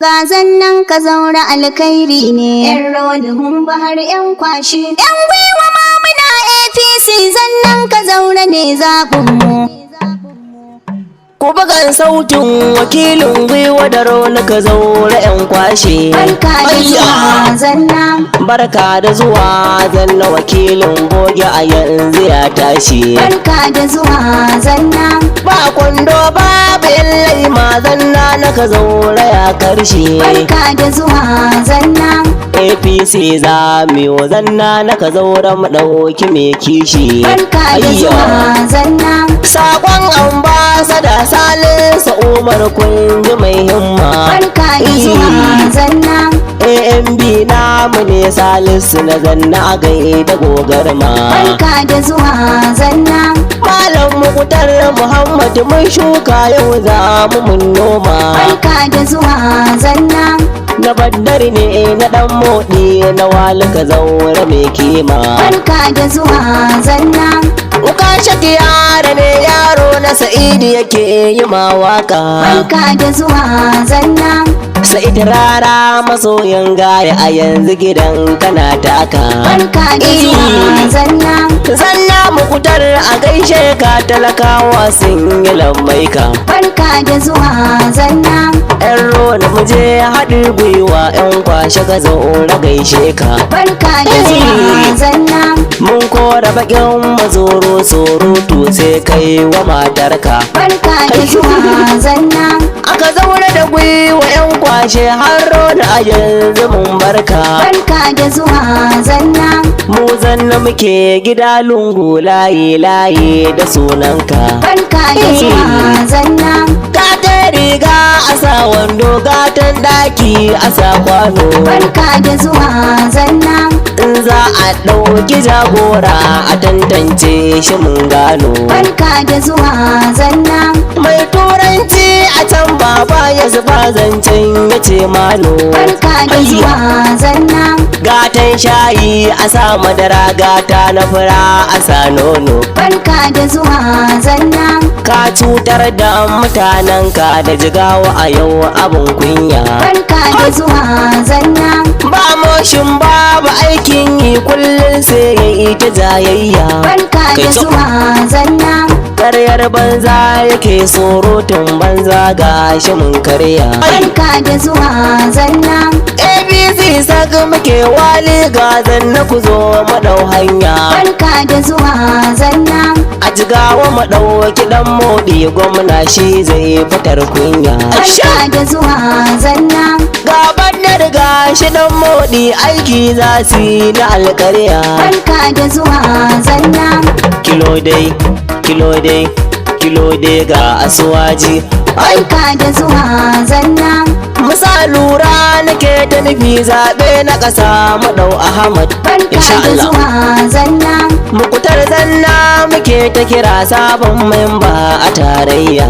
Gazan nan ka zaura alkhairi ne, ‘yan roni mun bahar ‘yan kwashi. ‘Yan gwiwa ma muna APC zannan ka zaura ne zaɓinmu. Ku bugan sautin wakilin gwiwa da roni ka zaura ‘yan kwashe. Barka da zuwa zanna. Barka da zuwa zanna wakilin goge a yanzu ya tashi. Barka da zuwa zanna. Ba kwando babu illai ma zanna na ka zaura ya karshe. Barka da zuwa zanna. APC za mu zanna na ka zaura mu ɗauki mai kishi. Barka da zuwa zanna. Sakon ambasada Salisu Umar kunji mai himma. Barka da zuwa zanna. AMB namu ne Salisu na zanna a gai da gogarma. Barka da zuwa zanna. Malam Mukutar Muhammad mun shuka yau za mu mun noma. Barka da zuwa zanna. Na baddar ne na dan moɗi na walika zaure mai kima. Barka da zuwa zanna. Uka shaki yara ne yaro na Sa'idu yake yi ma waka. Barka da zuwa zanna. Sa'id rara masoyin gaya a yanzu gidan kana taka. Barka da zuwa zanna. Zanna Mukutar a gaishe ka talakawa sun yi lambaika. Barka da zuwa zanna. Yan rona muje haɗi gwiwa yan kwashe ka zaura gaishe ka. Barka da zuwa zanna. Mun kora bakin mazoro surutu sai kai wa matarka. Barka da zuwa zanna. Aka zaure da gwiwa yan kwashe har rona a yanzu mun barka. Barka da zuwa zanna. Mu zanna muke gida lungu layi layi da sunanka. Barka da zuwa zanna. Gatan riga a sa wando gatan daki a sa kwano. Barka da zuwa zanna. In za a ɗauki jagora a tantance shi mun gano. Barka da zuwa zanna. Mai turanci a can baba ya zuba zancen ya ce malo. Barka da zuwa zanna. Gatan shayi a sa madara gata na fura a sa nono. Barka da zuwa zanna. Ka cutar da mutanenka da jigawa a yau abin kunya. Barka da zuwa zanna. Ba moshin babu aikin yi kullum sai ya yi ta jayayya. Barka da zuwa zanna. Karyar banza yake surutun banza ga shi mun karya. Barka da zuwa zanna. ABC saka muke wali ga zanna ku zo madau hanya. Barka da zuwa zanna. A jigawa madauki dan modi gwamna shi zai fitar kunya. Barka da zuwa zanna. Gaban da riga shi dan modi aiki za su yi na alkarya. Barka da zuwa zanna. Kilo dai kilo dai ga asuwaji. Barka da zuwa zanna. Musa lura nake ta nufi zaɓe na ƙasa Madau Ahmad. Barka da zuwa zanna. Mukutar zanna muke ta kira sabon memba a tarayya.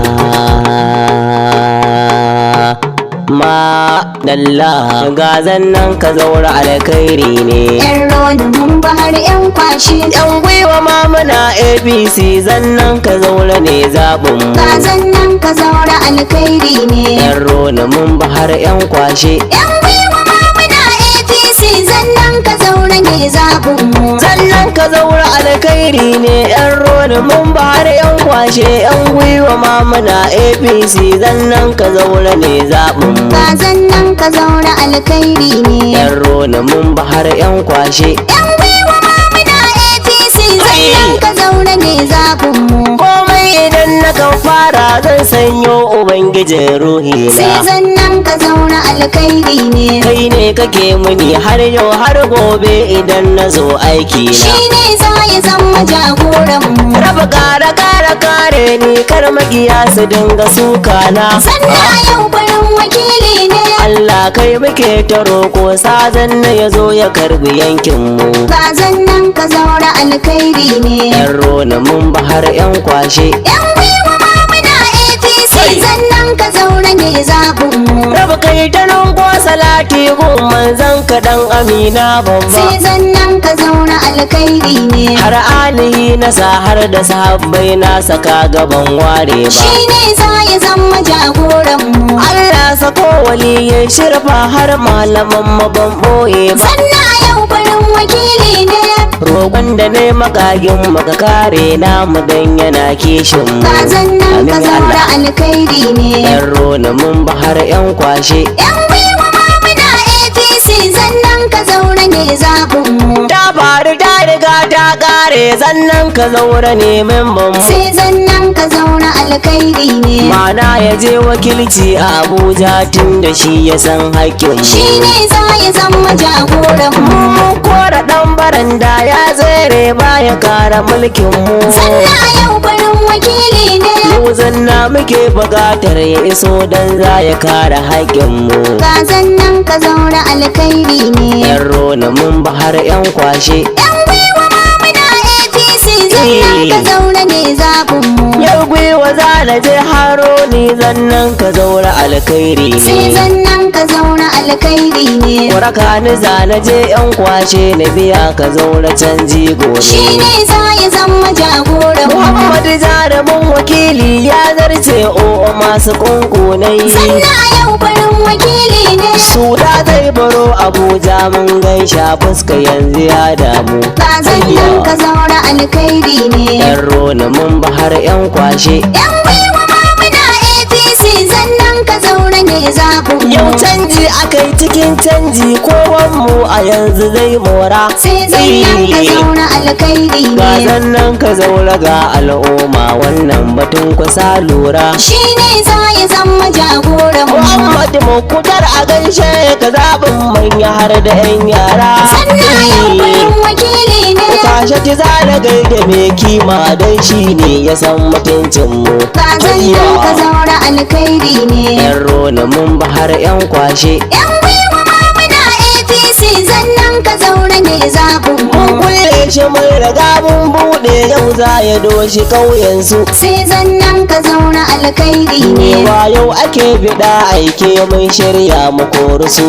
Ma dalla ga zannan ka zaura alkhairi ne. Yan roni mun bahar yan kwashi. Yan gwiwa ma muna APC zannan ka zaura ne zaɓin mu. Gazan nan ka zaura alkhairi ne. Yan roni mun bahar yan kwashe. Yan gwiwa ma muna APC zannan ka zaura ne zaɓinmu. Zannan ka zaura alkhairi ne. Yan roni mun bahar yan kwashe. Yan gwiwa ma muna APC zannan ka zaura ne zaɓin mu. Gazan nan ka zaura alkhairi ne. Yan roni mun bahar yan kwashe. Yan gwiwa ma muna APC zannan ka zaura ne zaɓinmu. Komai idan na kan fara zan sanyo ubangijin ruhi Sai na. zannan ka zaura alkhairi ne. Kai ne kake muni har yau har gobe idan na zo aiki Shi na. ne za ya zama jagoranmu. Raba kare ni kar magiya su dinga suka na. Sannan yau farin wakili ne. Allah kai muke ta roko sazan na ya zo ya karbi yankin mu. Gazan nan ka zaura alkhairi ne. Yan rona mun bahar yan kwashe. Yan gwiwa ma muna APC zannan ka zaura ne zaɓinmu. Raba kai ta nan salati gun manzon ka dan Amina babba sai zannan ka zauna alkhairi ne har alihi na sa har da sahabbai na saka gaban ware ba shine za ya zama jagoran mu Allah sako waliyin shirfa har malaman maban boye ba sannan a yau farin wakili ne roƙon da ne makagin maka kare namu dan yana kishin mu ka zannan ka zauna alkhairi ne yan rona mun bahar yan kwashe yan gwiwa ma muna APC zannan ka zauna ne zaɓin mu ta faru ta riga ta kare zannan ka zaura ne memban mu sai zannan ka zauna alkhairi ne mana ya je wakilci a Abuja tun da shi ya san haƙƙin mu shine za ya zama jagoran mu mu kora dan baranda ya tsere baya kara mulkin mu sannan a yau farin wakili ne mu zanna muke buƙatar ya iso dan za ya kara haƙƙin mu ka zannan ka zauna alkhairi ne yan rona mun bahar yan kwashe yan gwiwa ma muna APC zannan ka zauna ne zaɓin mu yau gwiwa za na je haro ni zannan ka zaura alkhairi sai ne zannan ka zauna alkhairi ne waraka ni za na je yan kwashe na biya ka zaura canji gobe shine za ya zama jagoran mu Muhammadu jarumin wakili ya zarce o'o masu kunkunai sannan a yau farin wakili ne su da zai baro Abuja mun gaisha fuska yanzu ya damu ka zannan ka zauna alkhairi ne yan rona mun bahar yan kwashe yan gwiwa ma muna APC zannan ka zauna ne zaɓin mu yau canji akai cikin canji kowan mu a yanzu zai mora sai zannan ka zauna alkhairi ga ne zannan ka zaura ga al'umma wannan batun kusa lura shine za ya zama jagoran mu Muhammadu Muktar a gaishe ka zaɓin manya har da 'yan yara sannan a yau farin wakili ne Kashe ti zana gaida mai kima dan shi ne ya san mutuncin mu ka zannan ka zauna alkhairi ne yan rona mun bahar yan kwashe yan gwiwa ma muna APC zannan ka zauna ne zaɓin mu mun kulle shi mun riga mun buɗe yau za ya doshi ƙauyen su sai zannan ka zauna alkhairi ne Mewa yau ake biɗa aike mun shirya mu kori su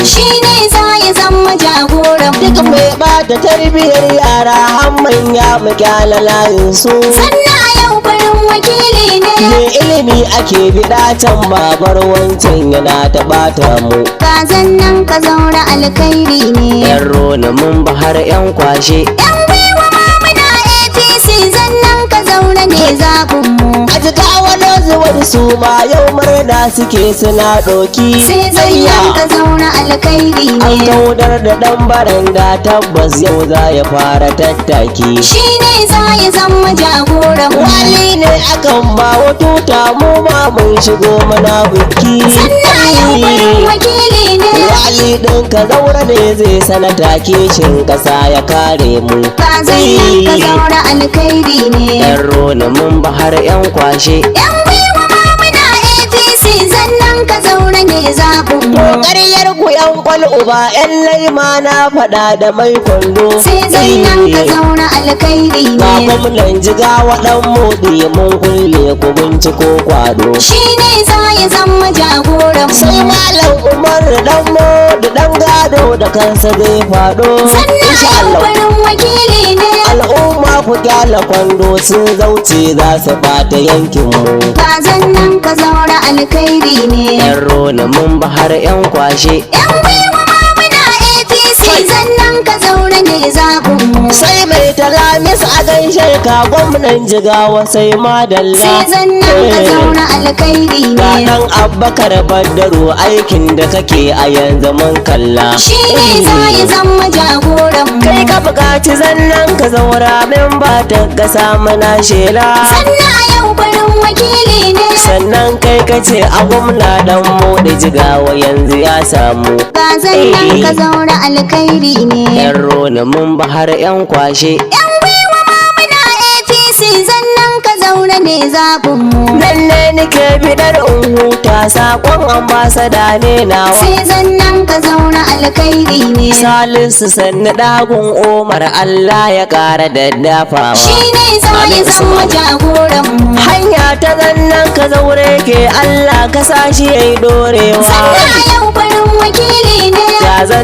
shine za ya zama jagoran mu duk mai bata tarbiyar yara har manya mu kyala layin su sannan a yau farin wakili ne me ilimi ake biɗa can babar wancan yana ta ɓata mu ka zannan ka zauna alkhairi ne yan rona mun bahar yan kwashe yan gwiwa ma muna APC zannan ka zauna ne zaɓin mu a jika wani zuwar su ma yau murna suke suna ɗoki sai zannan ka zauna alkhairi an ne kaudar da ɗan baranda tabbas yau za ya fara tattaki shine za ya zama jagoran mu wali ne akan ba wa tuta mu ma mun shigo mana biki sannan a yau farin wakili ne wali ɗin ka zaura ne zai sanata kishin ƙasa ya kare mu ka zannan ka zauna alkhairi ne yan rona mun bahar yan kwashe yan gwiwa ma muna APC zannan ka zauna ne zaɓin mu ƙaryar ku yan kwal uba yan laima na faɗa da mai kwando sai zannan ka zauna alkhairi ga ne gwamnan jiga waɗan moɗi mun kulle ku binciko kwado shine za ya zama jagoran sai mu malam umar dan moɗi dan gado da kansa zai faɗo sannan a insha yau Allah farin wakili ne al'umma ku kyala kwando sun zauce za su bata yankin mu ka zannan ka zauna alkhairi ne yan rona mun bahar yan kwashe yan gwiwa ma muna APC zannan ka zauna ne zaɓin mu sai mai talamis a gaishe ka gwamnan jigawa sai madalla sai zannan ka zauna alkhairi ga ne dan abbakar baddaro aikin da kake a yanzu mun kalla shine za ya zama jagoran mu kai ka buƙaci zannan ka zaura min ba ta gasa mana shela sannan a yau farin wakili ne sannan kai ka ce a gwamna dan moɗe jigawa yanzu ya samu ka zannan ka zauna alkhairi ne yan rona mun bahar yan kwashe yan gwiwa ma muna APC zannan ka zauna ne zaɓin mu nan ne nake bidar in huta sakon ambasada ne nawa sai zannan ka zauna alkhairi ne salisu sannu ɗagun Umar Allah ya ƙara daddafawa shine za ya zama jagoran mu hanya ta zannan ka zaure ke Allah ka sa shi yayi dorewa sannan a yau farin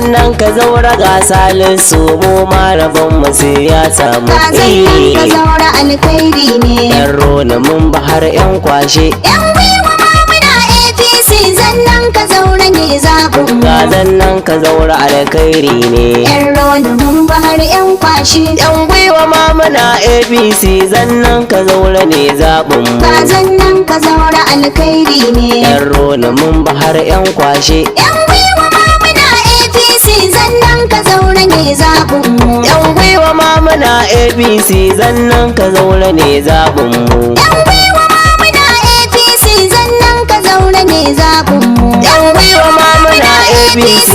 zannan ka zaura ga salisu mu ma rabon mu sai ya samu. Ga zannan ka zaura alkhairi ne. Yan rona mun bahar yan kwashe. Yan gwiwa ma muna APC zannan ka zaura ne zaɓin mu. Ga zannan ka zaura alkhairi ne. Yan rona mun bahar yan kwashe. Yan gwiwa ma muna APC zannan ka zaura ne zaɓin mu. Ga zannan ka zaura alkhairi ne. Yan rona mun bahar yan kwashe. Yan gwiwa ma muna APC zannan ka zaura ne zaɓin mu. Yan gwiwa ma muna APC zannan ka zaura ne zaɓin mu. Yan gwiwa ma muna APC zannan ka zaura ne zaɓin mu. Yan gwiwa ma muna APC